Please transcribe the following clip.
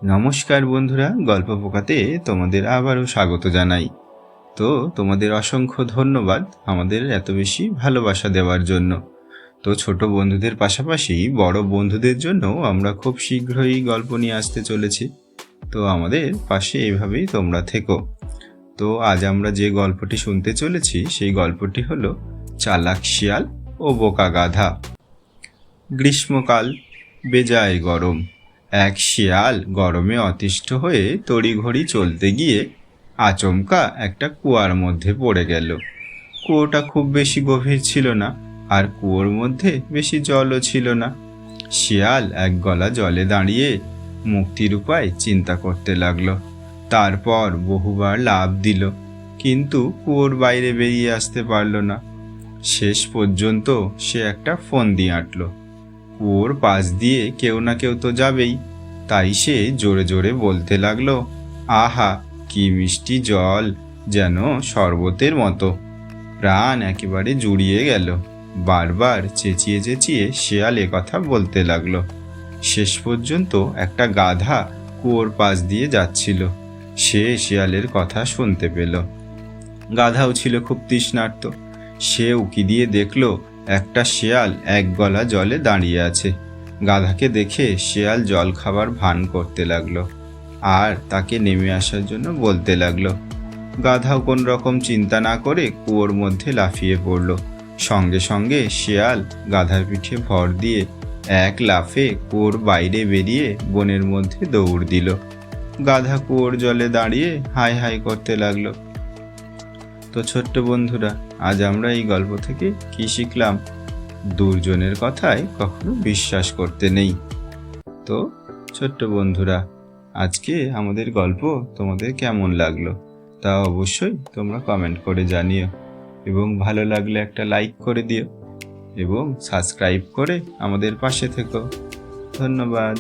নমস্কার বন্ধুরা, গল্প পোকাতে তোমাদের আবারও স্বাগত জানাই। তো তোমাদের অসংখ্য ধন্যবাদ আমাদের এত বেশি ভালোবাসা দেওয়ার জন্য। তো ছোট বন্ধুদের পাশাপাশি বড় বন্ধুদের জন্য আমরা খুব শীঘ্রই গল্প নিয়ে আসতে চলেছি। তো আমাদের পাশে এইভাবেই তোমরা থেকো। তো আজ আমরা যে গল্পটি শুনতে চলেছি সেই গল্পটি হলো চালাক শিয়াল ও বোকা গাধা। গ্রীষ্মকাল, বেজায় গরম। এক শিয়াল গরমে অতিষ্ঠ হয়ে তড়িঘড়ি চলতে গিয়ে আচমকা একটা কুয়ার মধ্যে পড়ে গেল। কুয়োটা খুব বেশি গভীর ছিল না, আর কুয়োর মধ্যে বেশি জলও ছিল না। শিয়াল এক গলা জলে দাঁড়িয়ে মুক্তির উপায় চিন্তা করতে লাগলো। তারপর বহুবার লাফ দিল, কিন্তু কুয়োর বাইরে বেরিয়ে আসতে পারল না। শেষ পর্যন্ত সে একটা ফন্দি আঁটল। কুয়োর পাশ দিয়ে কেউ না কেউ তো যাবেই, তাই সে জোরে জোরে বলতে লাগলো, আহা কি মিষ্টি জল, যেন শরবতের মতো। প্রাণ একেবারে জুড়িয়ে গেল। বারবার চেঁচিয়ে চেঁচিয়ে শিয়াল কথা বলতে লাগলো। শেষ পর্যন্ত একটা গাধা কুয়োর পাশ দিয়ে যাচ্ছিল। সে শিয়ালের কথা শুনতে পেল। গাধাও ছিল খুব তৃষ্ণার্ত। সে উকি দিয়ে দেখল একটা শিয়াল এক গলা জলে দাঁড়িয়ে আছে। গাধাকে দেখে শিয়াল জল খাবার ভান করতে লাগলো আর তাকে নেমে আসার জন্য বলতে লাগলো। গাধাও কোন রকম চিন্তা না করে কুয়োর মধ্যে লাফিয়ে পড়ল। সঙ্গে সঙ্গে শিয়াল গাধার পিঠে ভর দিয়ে এক লাফে কুয়োর বাইরে বেরিয়ে বনের মধ্যে দৌড় দিল। গাধা কুয়োর জলে দাঁড়িয়ে হাই হাই করতে লাগলো। তো ছোট্ট বন্ধুরা, আজ আমরা এই গল্প থেকে কি শিখলাম? দুর্জনের কথায় কখনো বিশ্বাস করতে নেই। তো ছোট্ট বন্ধুরা, আজকে আমাদের গল্প তোমাদের কেমন লাগলো তা অবশ্যই তোমরা কমেন্ট করে জানিও, এবং ভালো লাগলে একটা লাইক করে দিও এবং সাবস্ক্রাইব করে আমাদের পাশে থেকো। ধন্যবাদ।